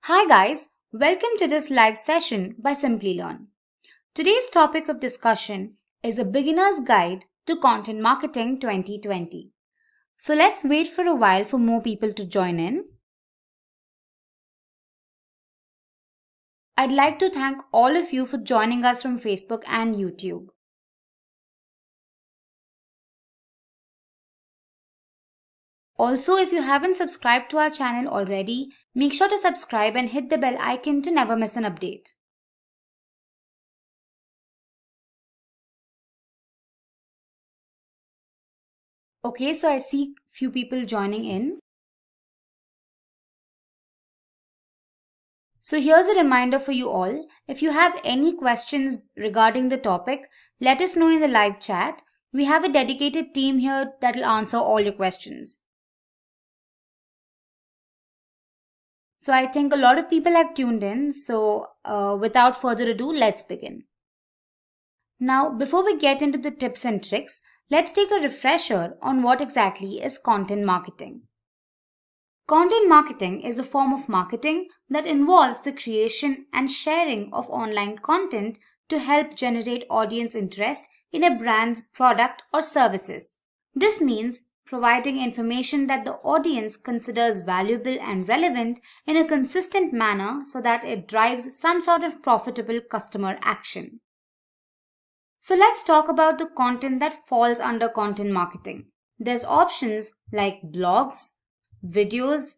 Hi guys, welcome to this live session by Simplilearn. Today's topic of discussion is a beginner's guide to content marketing 2020. So let's wait for a while for more people to join in. I'd like to thank all of you for joining us from Facebook and YouTube. Also, if you haven't subscribed to our channel already, make sure to subscribe and hit the bell icon to never miss an update. Okay, so I see few people joining in. So here's a reminder for you all. If you have any questions regarding the topic, let us know in the live chat. We have a dedicated team here that will answer all your questions. So I think a lot of people have tuned in. So without further ado, let's begin. Now, before we get into the tips and tricks, let's take a refresher on what exactly is content marketing. Content marketing is a form of marketing that involves the creation and sharing of online content to help generate audience interest in a brand's product or services. This means providing information that the audience considers valuable and relevant in a consistent manner so that it drives some sort of profitable customer action. So let's talk about the content that falls under content marketing. There's options like blogs, videos,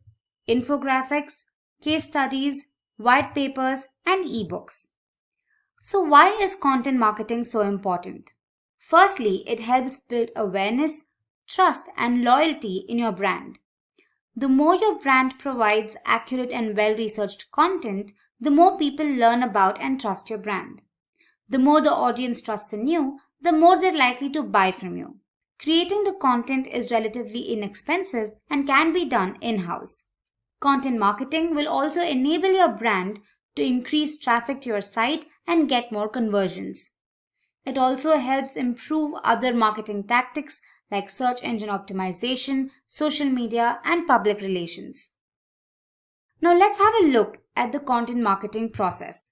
infographics, case studies, white papers, and ebooks. So why is content marketing so important? Firstly, it helps build awareness, trust, and loyalty in your brand. The more your brand provides accurate and well-researched content, the more people learn about and trust your brand. The more the audience trusts in you, the more they're likely to buy from you. Creating the content is relatively inexpensive and can be done in-house. Content marketing will also enable your brand to increase traffic to your site and get more conversions. It also helps improve other marketing tactics like search engine optimization, social media, and public relations. Now let's have a look at the content marketing process.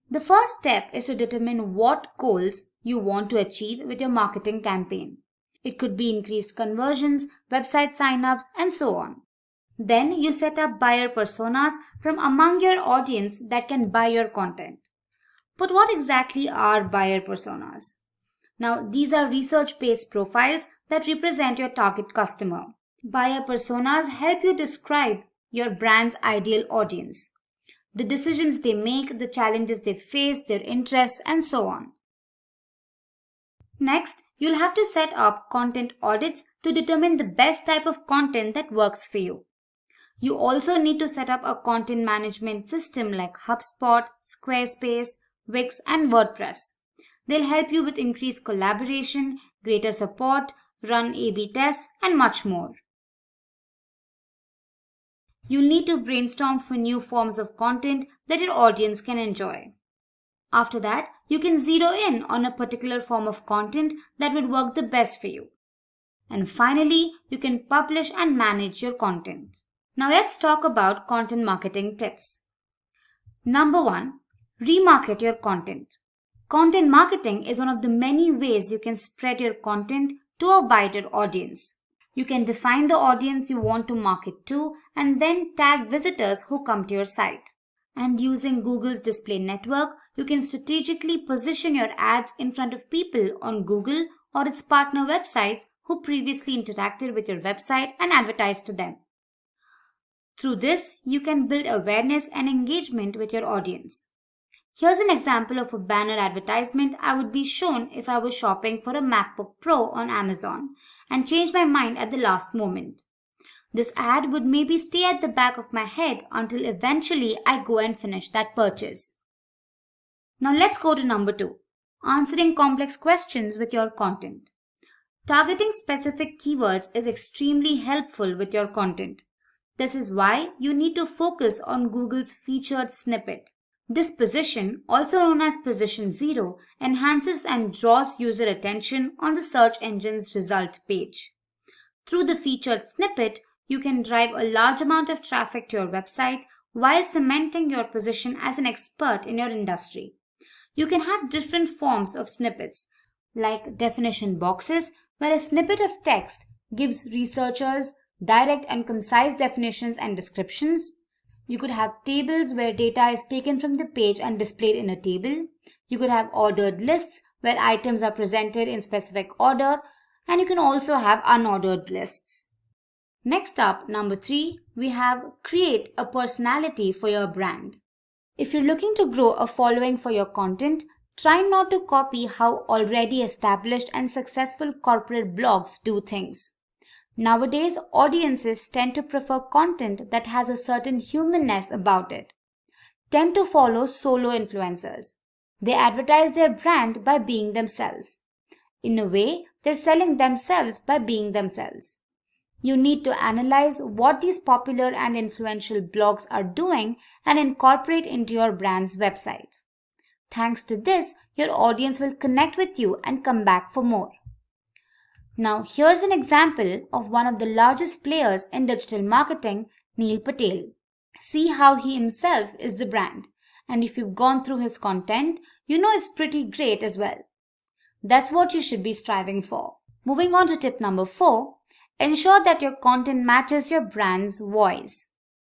The first step is to determine what goals you want to achieve with your marketing campaign. It could be increased conversions, website signups, and so on. Then you set up buyer personas from among your audience that can buy your content. But what exactly are buyer personas? Now, these are research-based profiles that represent your target customer. Buyer personas help you describe your brand's ideal audience, the decisions they make, the challenges they face, their interests, and so on. Next, you'll have to set up content audits to determine the best type of content that works for you. You also need to set up a content management system like HubSpot, Squarespace, Wix, and WordPress. They'll help you with increased collaboration, greater support, run A/B tests, and much more. You'll need to brainstorm for new forms of content that your audience can enjoy. After that, you can zero in on a particular form of content that would work the best for you. And finally, you can publish and manage your content. Now let's talk about content marketing tips. Number 1, remarket your content. Content marketing is one of the many ways you can spread your content to a wider audience. You can define the audience you want to market to and then tag visitors who come to your site. And using Google's display network, you can strategically position your ads in front of people on Google or its partner websites who previously interacted with your website and advertised to them. Through this, you can build awareness and engagement with your audience. Here's an example of a banner advertisement I would be shown if I was shopping for a MacBook Pro on Amazon and changed my mind at the last moment. This ad would maybe stay at the back of my head until eventually I go and finish that purchase. Now let's go to number 2, answering complex questions with your content. Targeting specific keywords is extremely helpful with your content. This is why you need to focus on Google's featured snippet. This position, also known as position 0, enhances and draws user attention on the search engine's result page. Through the featured snippet, you can drive a large amount of traffic to your website while cementing your position as an expert in your industry. You can have different forms of snippets, like definition boxes, where a snippet of text gives researchers direct and concise definitions and descriptions. You could have tables where data is taken from the page and displayed in a table. You could have ordered lists where items are presented in specific order, and you can also have unordered lists. Next up, number 3, we have create a personality for your brand. If you're looking to grow a following for your content, try not to copy how already established and successful corporate blogs do things. Nowadays, audiences tend to prefer content that has a certain humanness about it. Tend to follow solo influencers. They advertise their brand by being themselves. In a way, they're selling themselves by being themselves. You need to analyze what these popular and influential blogs are doing and incorporate into your brand's website. Thanks to this, your audience will connect with you and come back for more. Now, here's an example of one of the largest players in digital marketing, Neil Patel. See how he himself is the brand. And if you've gone through his content, you know it's pretty great as well. That's what you should be striving for. Moving on to tip number 4, ensure that your content matches your brand's voice.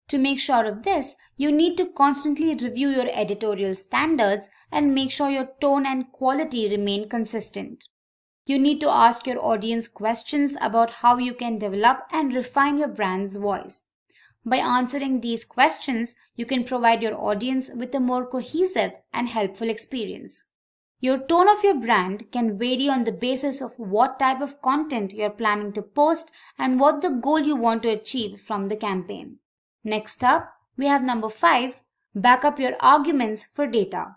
To make sure of this, you need to constantly review your editorial standards and make sure your tone and quality remain consistent. You need to ask your audience questions about how you can develop and refine your brand's voice. By answering these questions, you can provide your audience with a more cohesive and helpful experience. Your tone of your brand can vary on the basis of what type of content you're planning to post and what the goal you want to achieve from the campaign. Next up, we have number 5, back up your arguments for data.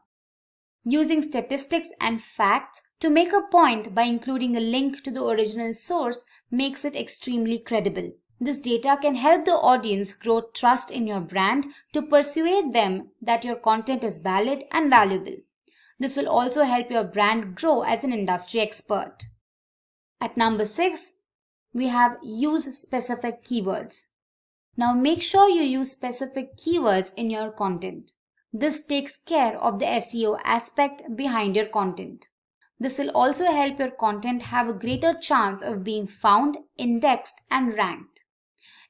Using statistics and facts to make a point by including a link to the original source makes it extremely credible. This data can help the audience grow trust in your brand to persuade them that your content is valid and valuable. This will also help your brand grow as an industry expert. At number 6, we have use specific keywords. Now make sure you use specific keywords in your content. This takes care of the SEO aspect behind your content. This will also help your content have a greater chance of being found, indexed, and ranked.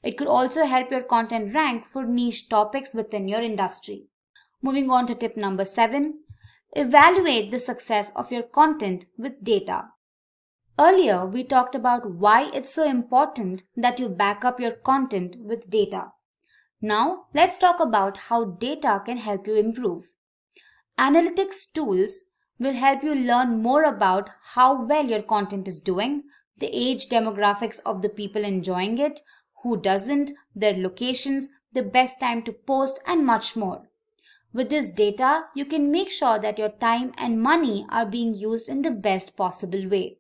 It could also help your content rank for niche topics within your industry. Moving on to tip number 7, evaluate the success of your content with data. Earlier, we talked about why it's so important that you back up your content with data. Now, let's talk about how data can help you improve. Analytics tools will help you learn more about how well your content is doing, the age demographics of the people enjoying it, who doesn't, their locations, the best time to post, and much more. With this data, you can make sure that your time and money are being used in the best possible way.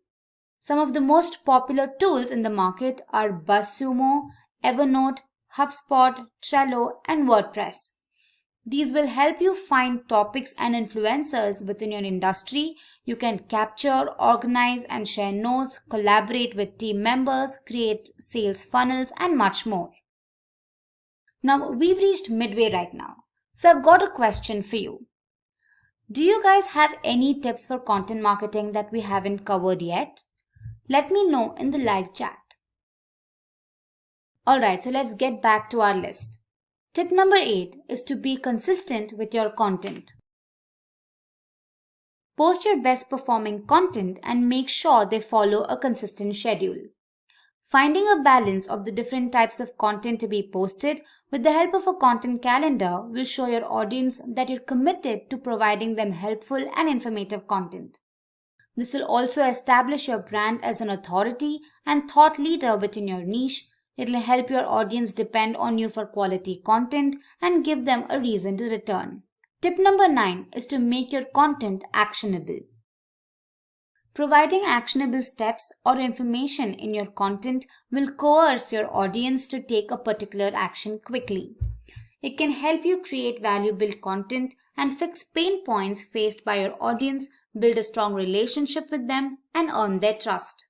Some of the most popular tools in the market are BuzzSumo, Evernote, HubSpot, Trello, and WordPress. These will help you find topics and influencers within your industry. You can capture, organize, and share notes, collaborate with team members, create sales funnels, and much more. Now, we've reached midway right now. So I've got a question for you. Do you guys have any tips for content marketing that we haven't covered yet? Let me know in the live chat. Alright, so let's get back to our list. Tip number 8 is to be consistent with your content. Post your best performing content and make sure they follow a consistent schedule. Finding a balance of the different types of content to be posted with the help of a content calendar will show your audience that you're committed to providing them helpful and informative content. This will also establish your brand as an authority and thought leader within your niche. It will help your audience depend on you for quality content and give them a reason to return. Tip number 9 is to make your content actionable. Providing actionable steps or information in your content will coerce your audience to take a particular action quickly. It can help you create valuable content and fix pain points faced by your audience, build a strong relationship with them, and earn their trust.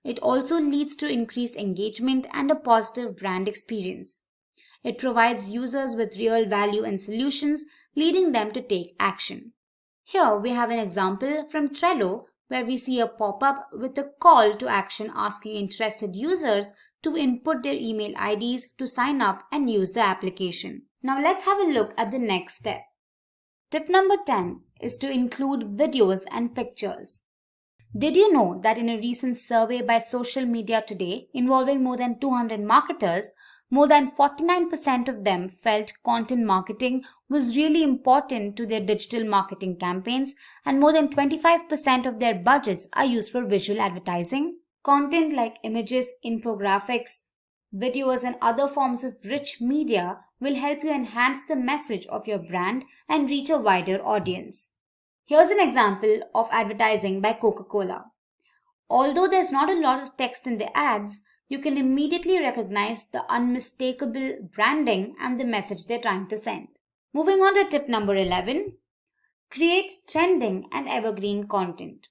It also leads to increased engagement and a positive brand experience. It provides users with real value and solutions, leading them to take action. Here we have an example from Trello where we see a pop-up with a call to action asking interested users to input their email IDs to sign up and use the application. Now let's have a look at the next step. Tip number 10 is to include videos and pictures. Did you know that in a recent survey by Social Media Today involving more than 200 marketers, more than 49% of them felt content marketing was really important to their digital marketing campaigns, and more than 25% of their budgets are used for visual advertising? Content like images, infographics, videos, and other forms of rich media will help you enhance the message of your brand and reach a wider audience. Here's an example of advertising by Coca-Cola. Although there's not a lot of text in the ads, you can immediately recognize the unmistakable branding and the message they're trying to send. Moving on to tip number 11, create trending and evergreen content.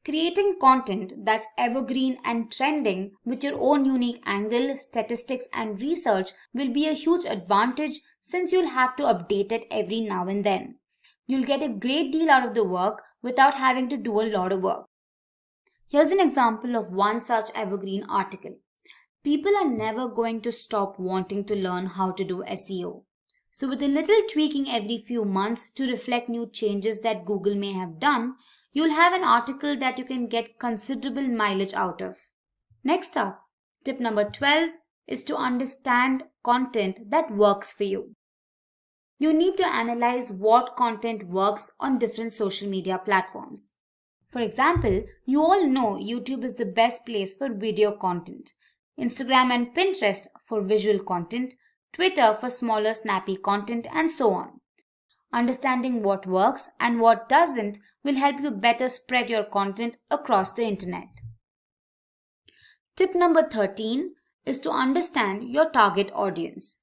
Creating content that's evergreen and trending with your own unique angle, statistics, and research will be a huge advantage since you'll have to update it every now and then. You'll get a great deal out of the work without having to do a lot of work. Here's an example of one such evergreen article. People are never going to stop wanting to learn how to do SEO. So with a little tweaking every few months to reflect new changes that Google may have done, you'll have an article that you can get considerable mileage out of. Next up, tip number 12 is to understand content that works for you. You need to analyze what content works on different social media platforms. For example, you all know YouTube is the best place for video content, Instagram and Pinterest for visual content, Twitter for smaller snappy content, and so on. Understanding what works and what doesn't will help you better spread your content across the internet. Tip number 13 is to understand your target audience.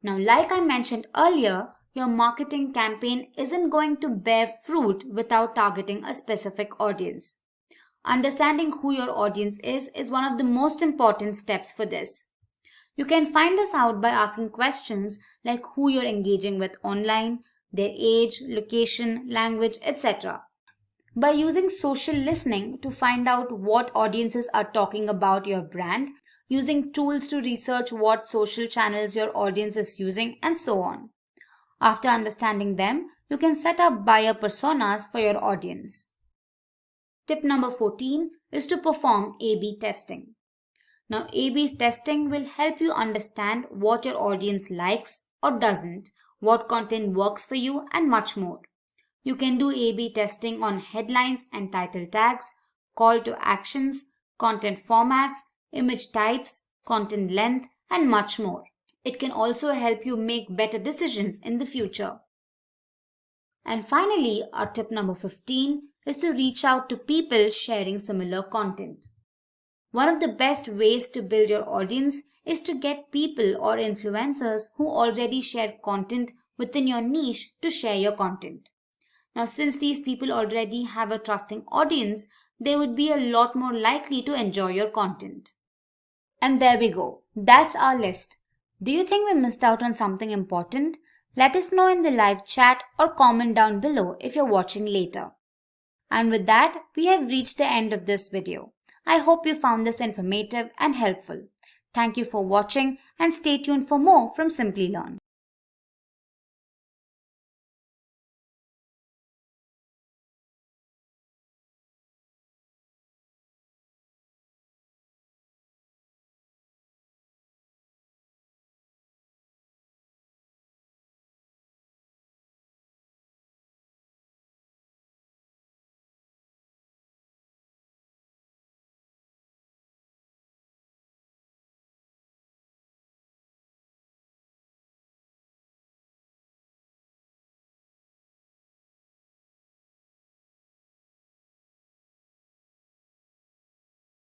Now, like I mentioned earlier, your marketing campaign isn't going to bear fruit without targeting a specific audience. Understanding who your audience is one of the most important steps for this. You can find this out by asking questions like who you're engaging with online, their age, location, language, etc. By using social listening to find out what audiences are talking about your brand, using tools to research what social channels your audience is using, and so on. After understanding them, you can set up buyer personas for your audience. Tip number 14 is to perform A/B testing. Now, A/B testing will help you understand what your audience likes or doesn't, what content works for you, and much more. You can do A/B testing on headlines and title tags, call to actions, content formats, image types, content length, and much more. It can also help you make better decisions in the future. And finally, our tip number 15 is to reach out to people sharing similar content. One of the best ways to build your audience is to get people or influencers who already share content within your niche to share your content. Now, since these people already have a trusting audience, they would be a lot more likely to enjoy your content. And there we go. That's our list. Do you think we missed out on something important? Let us know in the live chat or comment down below if you're watching later. And with that, we have reached the end of this video. I hope you found this informative and helpful. Thank you for watching and stay tuned for more from Simplilearn.